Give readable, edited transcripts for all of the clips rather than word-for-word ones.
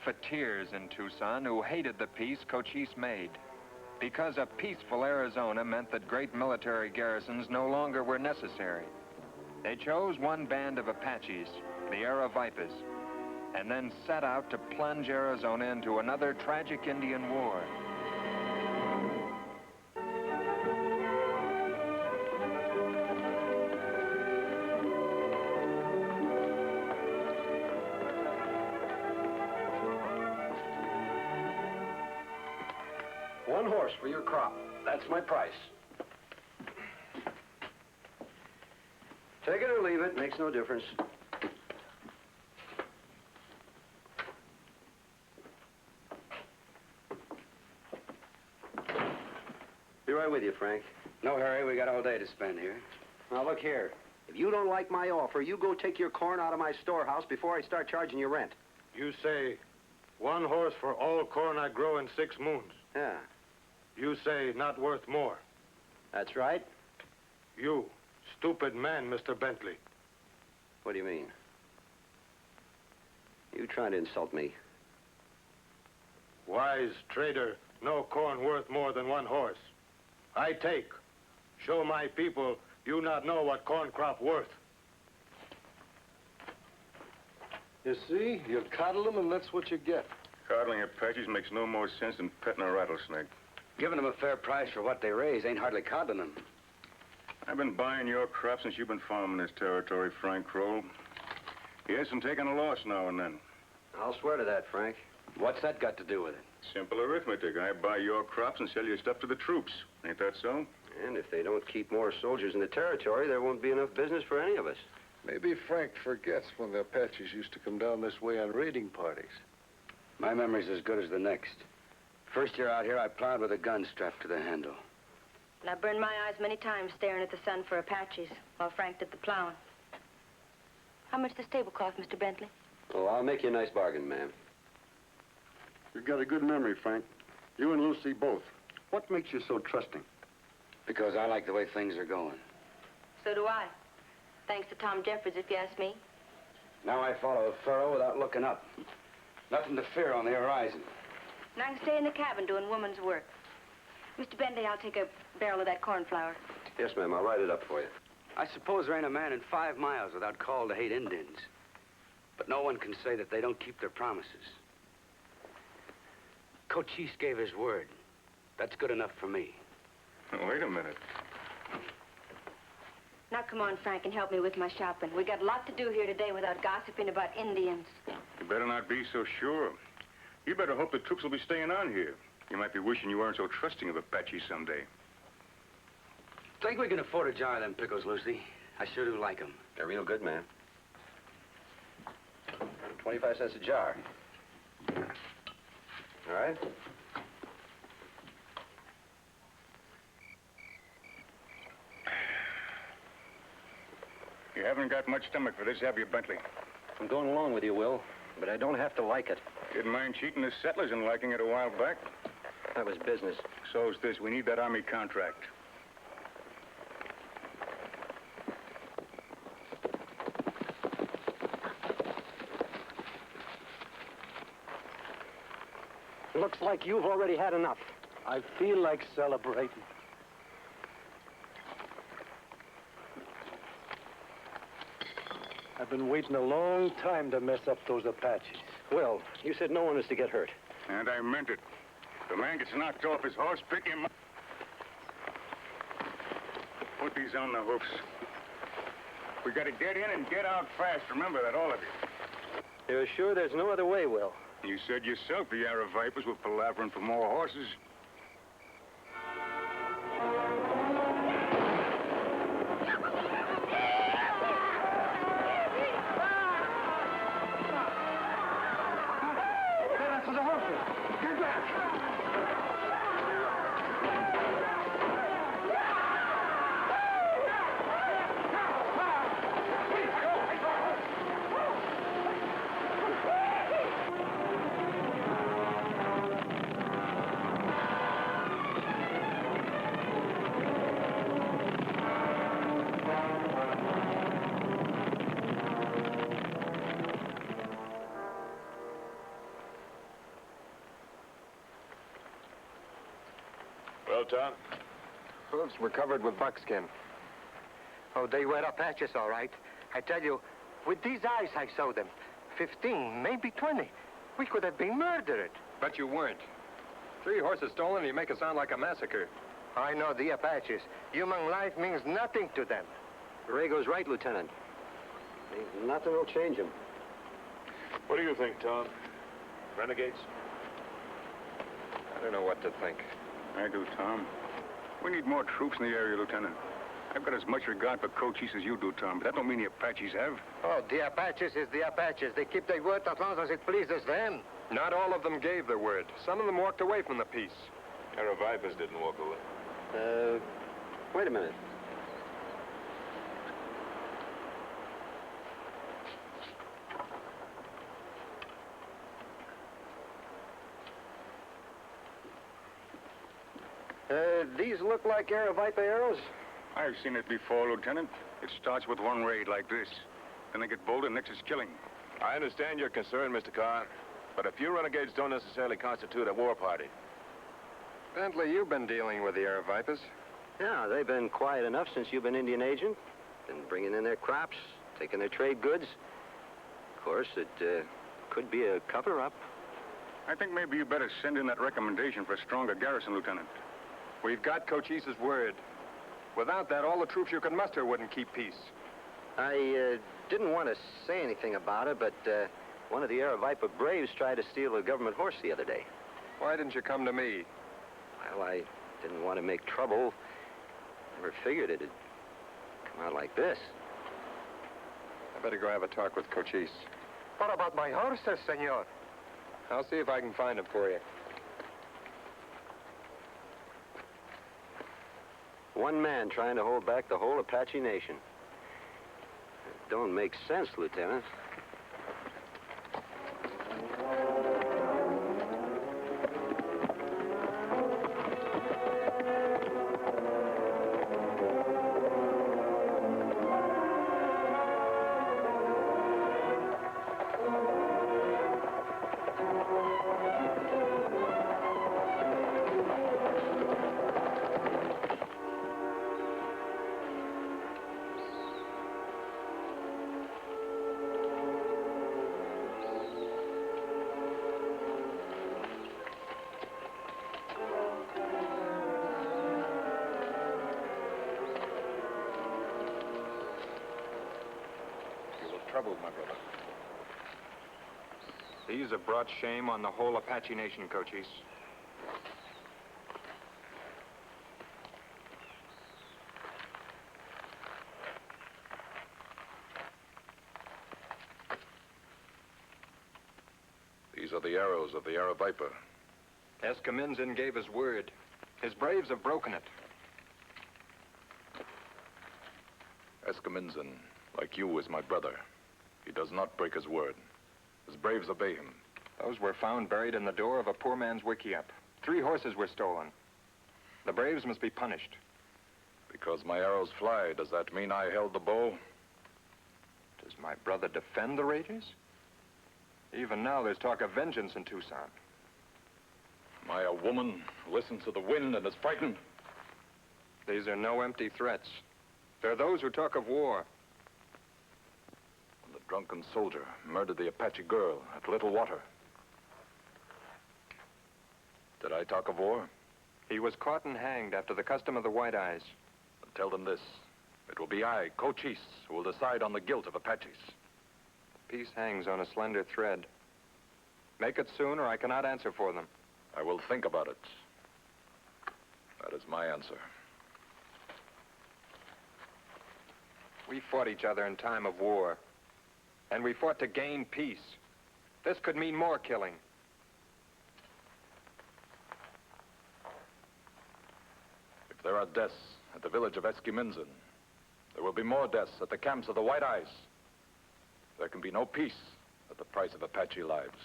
profiteers in Tucson who hated the peace Cochise made. Because a peaceful Arizona meant that great military garrisons no longer were necessary. They chose one band of Apaches, the Aravaipas, and then set out to plunge Arizona into another tragic Indian war. One horse for your crop. That's my price. Take it or leave it, makes no difference. Be right with you, Frank. No hurry, we got all day to spend here. Now, look here. If you don't like my offer, you go take your corn out of my storehouse before I start charging you rent. You say 1 horse for all corn I grow in 6 moons. Yeah, You say not worth more. that's right. You, stupid man, Mr. Bentley. What do you mean? You trying to insult me? Wise trader, no corn worth more than 1 horse. I take. Show my people you not know what corn crop worth. You see, you coddle them and that's what you get. Coddling Apaches makes no more sense than petting a rattlesnake. Giving them a fair price for what they raise ain't hardly coddling them. I've been buying your crop since you've been farming this territory, Frank Kroll. Yes, and taking a loss now and then. I'll swear to that, Frank. What's that got to do with it? Simple arithmetic. I buy your crops and sell your stuff to the troops. Ain't that so? And if they don't keep more soldiers in the territory, there won't be enough business for any of us. Maybe Frank forgets when the Apaches used to come down this way on raiding parties. My memory's as good as the next. First year out here, I plowed with a gun strapped to the handle. And I burned my eyes many times staring at the sun for Apaches while Frank did the plowing. How much does table cost, Mr. Bentley? Oh, I'll make you a nice bargain, ma'am. You've got a good memory, Frank. You and Lucy both. What makes you so trusting? Because I like the way things are going. So do I. Thanks to Tom Jeffers, if you ask me. Now I follow a furrow without looking up. Nothing to fear on the horizon. And I can stay in the cabin doing woman's work. Mr. Bentley, I'll take a barrel of that corn flour. Yes, ma'am, I'll write it up for you. I suppose there ain't a man in 5 miles without call to hate Indians. But no one can say that they don't keep their promises. Cochise gave his word. That's good enough for me. Wait a minute. Now come on, Frank, and help me with my shopping. We got a lot to do here today without gossiping about Indians. You better not be so sure. You better hope the troops will be staying on here. You might be wishing you weren't so trusting of Apaches someday. Think we can afford a jar of them pickles, Lucy? I sure do like them. They're real good, ma'am. 25 cents a jar. All right? You haven't got much stomach for this, have you, Bentley? I'm going along with you, Will, but I don't have to like it. Didn't mind cheating the settlers and liking it a while back. That was business. So's this. We need that Army contract. Looks like you've already had enough. I feel like celebrating. I've been waiting a long time to mess up those Apaches. Will, you said no one is to get hurt. And I meant it. If the man gets knocked off his horse, pick him up. Put these on the hoofs. We gotta get in and get out fast. Remember that, all of you. You're sure there's no other way, Will? You said yourself the Aravaipas were palavering for more horses. Well, Tom? Hooves were covered with buckskin. Oh, they were Apaches, all right. I tell you, with these eyes I saw them, 15, maybe 20, we could have been murdered. But you weren't. 3 horses stolen, and you make it sound like a massacre. I know the Apaches. Human life means nothing to them. Borrego's right, Lieutenant. Nothing will change him. What do you think, Tom? Renegades? I don't know what to think. I do, Tom. We need more troops in the area, Lieutenant. I've got as much regard for Cochise as you do, Tom, but that don't mean the Apaches have. Oh, the Apaches is the Apaches. They keep their word as long as it pleases them. Not all of them gave their word. Some of them walked away from the peace. Our Vipers didn't walk away. Wait a minute. These look like Viper arrows? I've seen it before, Lieutenant. It starts with one raid like this. Then they get bolder, next is killing. I understand your concern, Mr. Carr, but a few renegades don't necessarily constitute a war party. Bentley, you've been dealing with the Air Vipers. Yeah, they've been quiet enough since you've been Indian agent. Been bringing in their crops, taking their trade goods. Of course, it could be a cover-up. I think maybe you better send in that recommendation for a stronger garrison, Lieutenant. We've got Cochise's word. Without that, all the troops you could muster wouldn't keep peace. I didn't want to say anything about it, but one of the Viper Braves tried to steal a government horse the other day. Why didn't you come to me? Well, I didn't want to make trouble. Never figured it'd come out like this. I better go have a talk with Cochise. What about my horses, senor? I'll see if I can find them for you. One man trying to hold back the whole Apache nation. It don't make sense, Lieutenant. Troubled, my brother. These have brought shame on the whole Apache nation, Cochise. These are the arrows of the Arrow Viper. Escaminzin gave his word. His braves have broken it. Escaminzin, like you, is my brother. He does not break his word. His braves obey him. Those were found buried in the door of a poor man's wickiup. 3 horses were stolen. The braves must be punished. Because my arrows fly, does that mean I held the bow? Does my brother defend the raiders? Even now, there's talk of vengeance in Tucson. Am I a woman who listens to the wind and is frightened? These are no empty threats. They're those who talk of war. When the drunken soldier murdered the Apache girl at Little Water. Did I talk of war? He was caught and hanged after the custom of the White Eyes. Tell them this. It will be I, Cochise, who will decide on the guilt of Apaches. Peace hangs on a slender thread. Make it soon, or I cannot answer for them. I will think about it. That is my answer. We fought each other in time of war. And we fought to gain peace. This could mean more killing. If there are deaths at the village of Escaminzin, there will be more deaths at the camps of the White Eyes. There can be no peace at the price of Apache lives.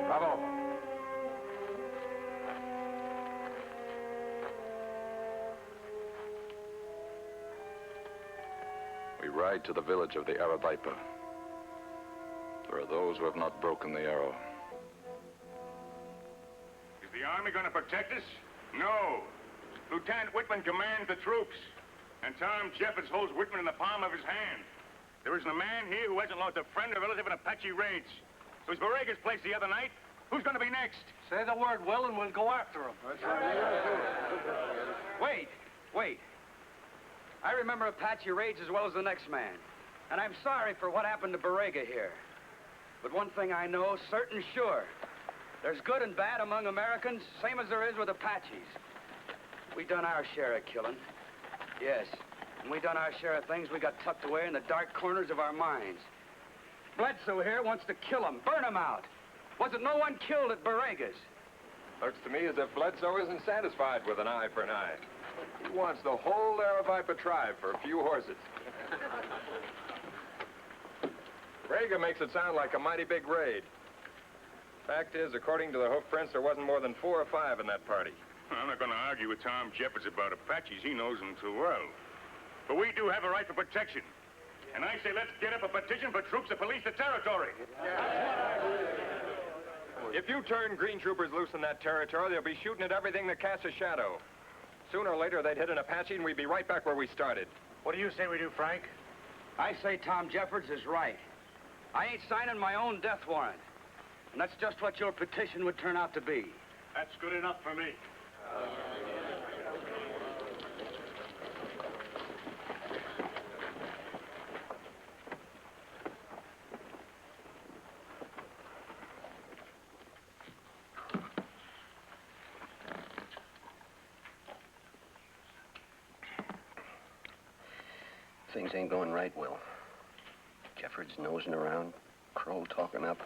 Bravo! We ride to the village of the Arrow Viper. There are those who have not broken the arrow. Is the Army going to protect us? No. Lieutenant Whitman commands the troops. And Tom Jeffords holds Whitman in the palm of his hand. There isn't a man here who hasn't lost a friend or relative in Apache raids. So it's Borrega's place the other night. Who's going to be next? Say the word, Will, and we'll go after him. Wait. I remember Apache raids as well as the next man. And I'm sorry for what happened to Borrega here. But one thing I know, certain sure. There's good and bad among Americans, same as there is with Apaches. We done our share of killing. Yes. And we done our share of things we got tucked away in the dark corners of our minds. Bledsoe here wants to kill them, burn them out. Wasn't no one killed at Borrega's? Looks to me as if Bledsoe isn't satisfied with an eye for an eye. He wants the whole Aravaipa tribe for a few horses. Borrega makes it sound like a mighty big raid. Fact is, according to the hoof prints, there wasn't more than 4 or 5 in that party. I'm not going to argue with Tom Jeffords about Apaches. He knows them too well. But we do have a right for protection. And I say let's get up a petition for troops to police the territory. If you turn green troopers loose in that territory, they'll be shooting at everything that casts a shadow. Sooner or later, they'd hit an Apache and we'd be right back where we started. What do you say we do, Frank? I say Tom Jeffords is right. I ain't signing my own death warrant. And that's just what your petition would turn out to be. That's good enough for me. Things ain't going right, Will. Jeffords nosing around, Kroll talking up.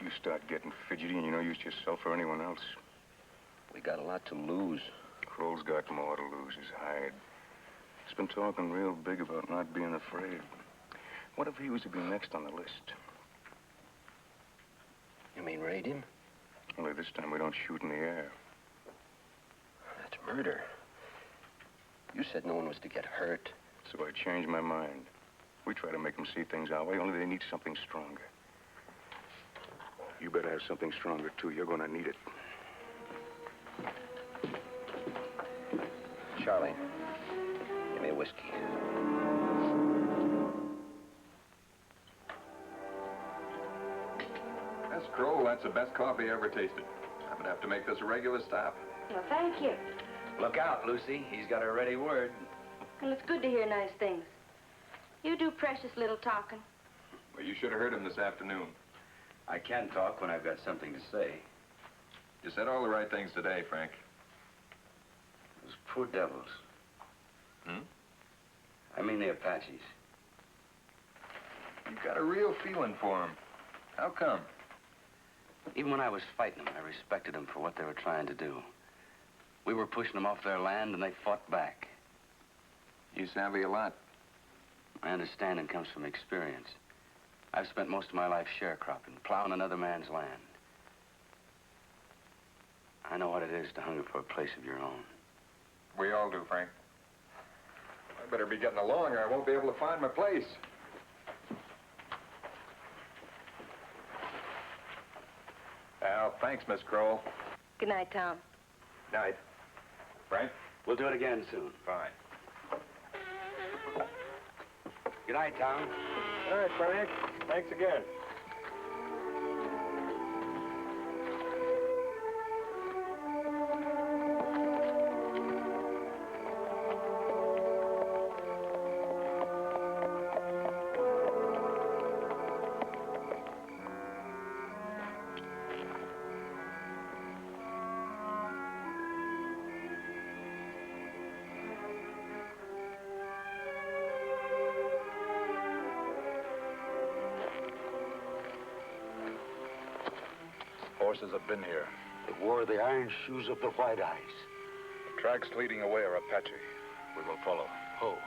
You start getting fidgety and you don't use yourself or anyone else. We got a lot to lose. Kroll's got more to lose his hide. He's been talking real big about not being afraid. What if he was to be next on the list? You mean raid him? Only this time we don't shoot in the air. That's murder. You said no one was to get hurt. So I changed my mind. We try to make them see things our way, only they need something stronger. You better have something stronger, too. You're gonna need it. Charlie, give me a whiskey. That's Kroll. That's the best coffee I ever tasted. I'm gonna have to make this a regular stop. Well, thank you. Look out, Lucy. He's got a ready word. Well, it's good to hear nice things. You do precious little talking. Well, you should have heard him this afternoon. I can talk when I've got something to say. You said all the right things today, Frank. Those poor devils. I mean the Apaches. You've got a real feeling for them. How come? Even when I was fighting them, I respected them for what they were trying to do. We were pushing them off their land, and they fought back. You savvy a lot. My understanding comes from experience. I've spent most of my life sharecropping, plowing another man's land. I know what it is to hunger for a place of your own. We all do, Frank. I better be getting along or I won't be able to find my place. Well, thanks, Miss Kroll. Good night, Tom. Night. Frank? We'll do it again soon. Fine. Good night, Tom. All right, Frank. Thanks again. Horses have been here. They wore the iron shoes of the White Eyes. The tracks leading away are Apache. We will follow. Oh.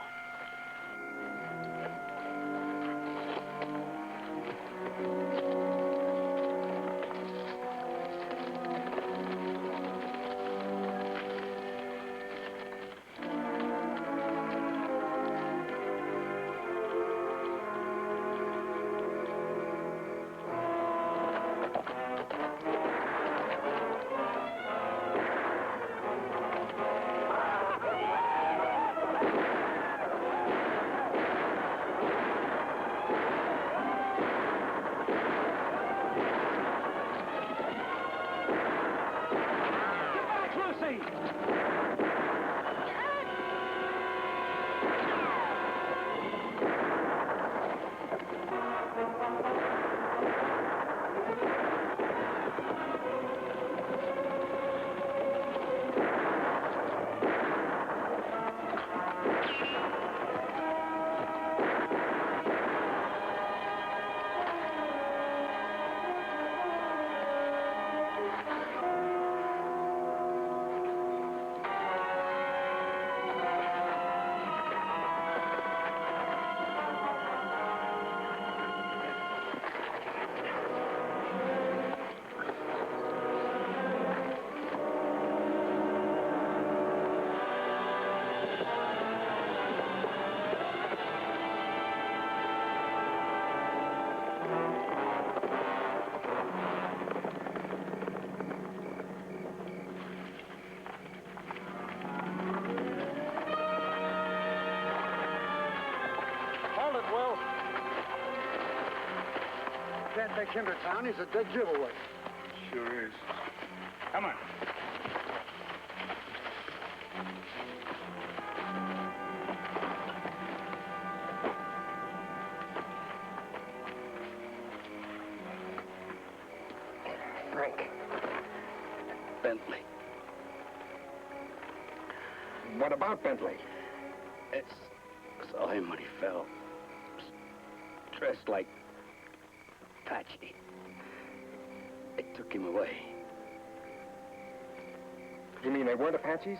can't take him to town. He's a dead giveaway. Sure is. Come on. Frank. Bentley. What about Bentley? Saw him when he fell. Dressed like Apache. They took him away. You mean they weren't Apaches?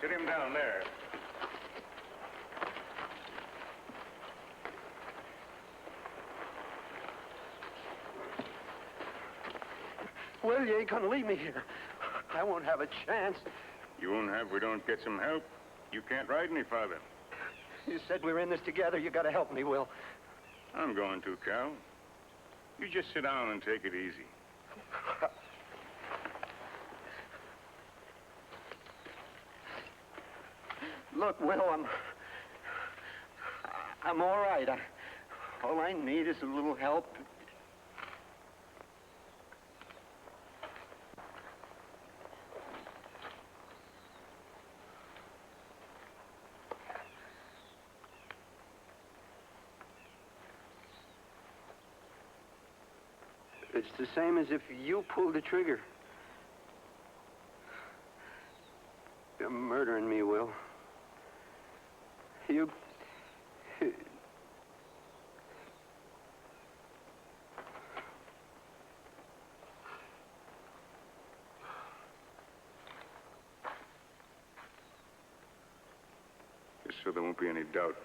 Sit him down there. Well, you ain't gonna leave me here. I won't have a chance. You won't have if we don't get some help. You can't ride any farther. You said we were in this together. You gotta help me, Will. I'm going to, Cal. You just sit down and take it easy. Look, Will, I'm all right. All I need is a little help. It's the same as if you pulled the trigger. You're murdering me, Will. You... Just so there won't be any doubt.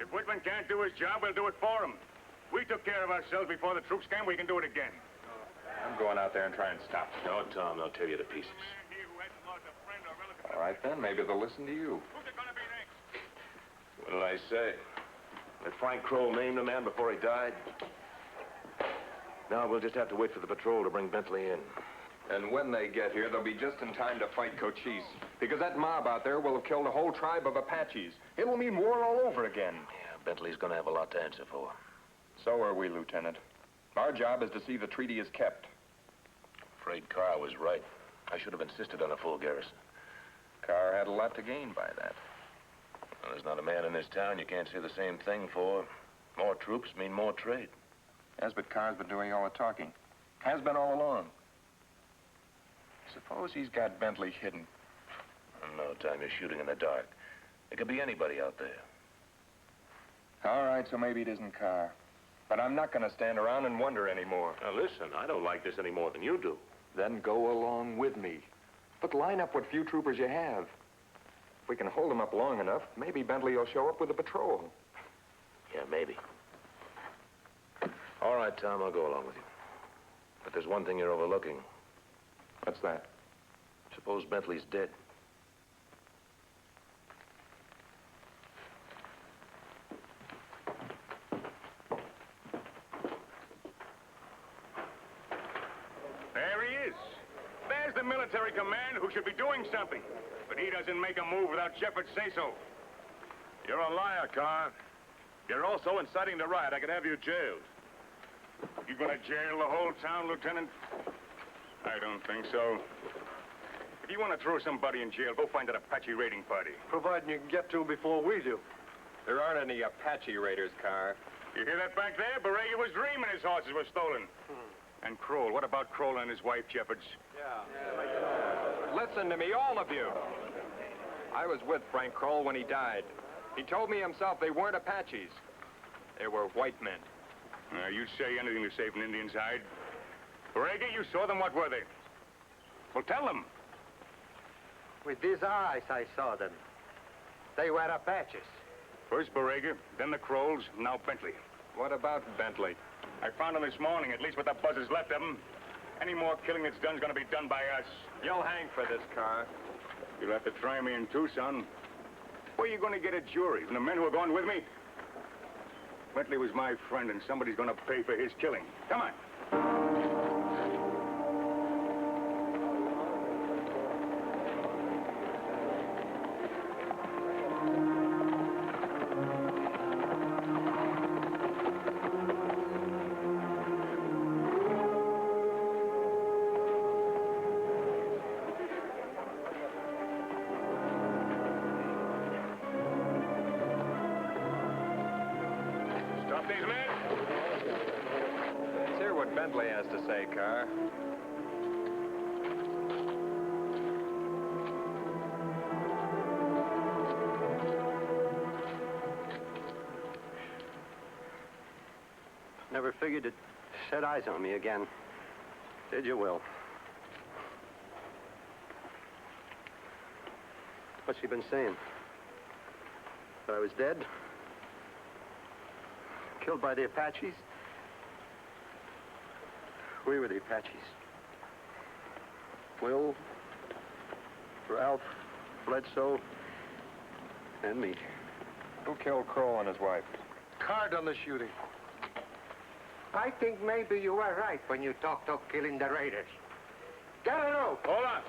If Whitman can't do his job, we'll do it for him. We took care of ourselves before the troops came. We can do it again. I'm going out there and try and stop them. No, Tom, they'll tear you to pieces. All right, then. Maybe they'll listen to you. Who's it gonna be next? What did I say? That Frank Kroll named the man before he died? Now we'll just have to wait for the patrol to bring Bentley in. And when they get here, they'll be just in time to fight Cochise. Because that mob out there will have killed a whole tribe of Apaches. It'll mean war all over again. Yeah, Bentley's gonna have a lot to answer for. So are we, Lieutenant. Our job is to see the treaty is kept. Afraid Carr was right. I should have insisted on a full garrison. Carr had a lot to gain by that. Well, there's not a man in this town you can't say the same thing for. More troops mean more trade. Yes, but Carr's been doing all the talking. Has been all along. Suppose he's got Bentley hidden. No, Tom, you're shooting in the dark. It could be anybody out there. All right, so maybe it isn't Carr. But I'm not going to stand around and wonder anymore. Now, listen, I don't like this any more than you do. Then go along with me. But line up what few troopers you have. If we can hold them up long enough, maybe Bentley will show up with a patrol. Yeah, maybe. All right, Tom, I'll go along with you. But there's one thing you're overlooking. What's that? Suppose Bentley's dead. There he is. There's the military command who should be doing something. But he doesn't make a move without Shepard's say-so. You're a liar, Carr. You're also inciting the riot. I could have you jailed. You gonna jail the whole town, Lieutenant? I don't think so. If you want to throw somebody in jail, go find that Apache raiding party. Providing you can get to him before we do. There aren't any Apache raiders, Carr. You hear that back there? Borrega was dreaming his horses were stolen. And Kroll. What about Kroll and his wife, Jeffords? Listen to me, all of you. I was with Frank Kroll when he died. He told me himself they weren't Apaches. They were white men. You'd say anything to save an Indian's hide. Borrega, you saw them. What were they? Well, tell them. With these eyes, I saw them. They were Apaches. First Borrega, then the Krolls, now Bentley. What about Bentley? I found him this morning, at least with the buzzers left of him. Any more killing that's done's gonna be done by us. You'll hang for this, Carr. You'll have to try me in Tucson. Where are you gonna get a jury? From the men who are going with me? Bentley was my friend, and somebody's gonna pay for his killing. Come on. Stop these men. Let's hear what Bentley has to say, Carr. Never figured to set eyes on me again. Did you, Will? What's she been saying? That I was dead? Killed by the Apaches? We were the Apaches. Will, Ralph, Bledsoe, and me. Who killed Kroll and his wife? Carr done the shooting. I think maybe you were right when you talked of killing the raiders. Get a rope. Hold on.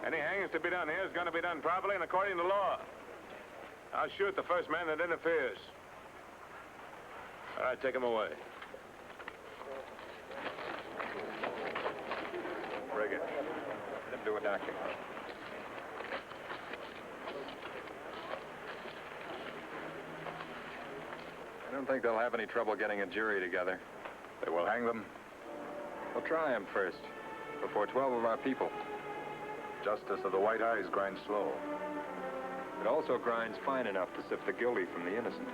Any hangings to be done here is going to be done properly and according to law. I'll shoot the first man that interferes. All right, take him away. Brig it. Let him do a doctor. I don't think they'll have any trouble getting a jury together. They will hang them. We'll try them first, before 12 of our people. Justice of the white eyes grinds slow. It also grinds fine enough to sift the guilty from the innocent.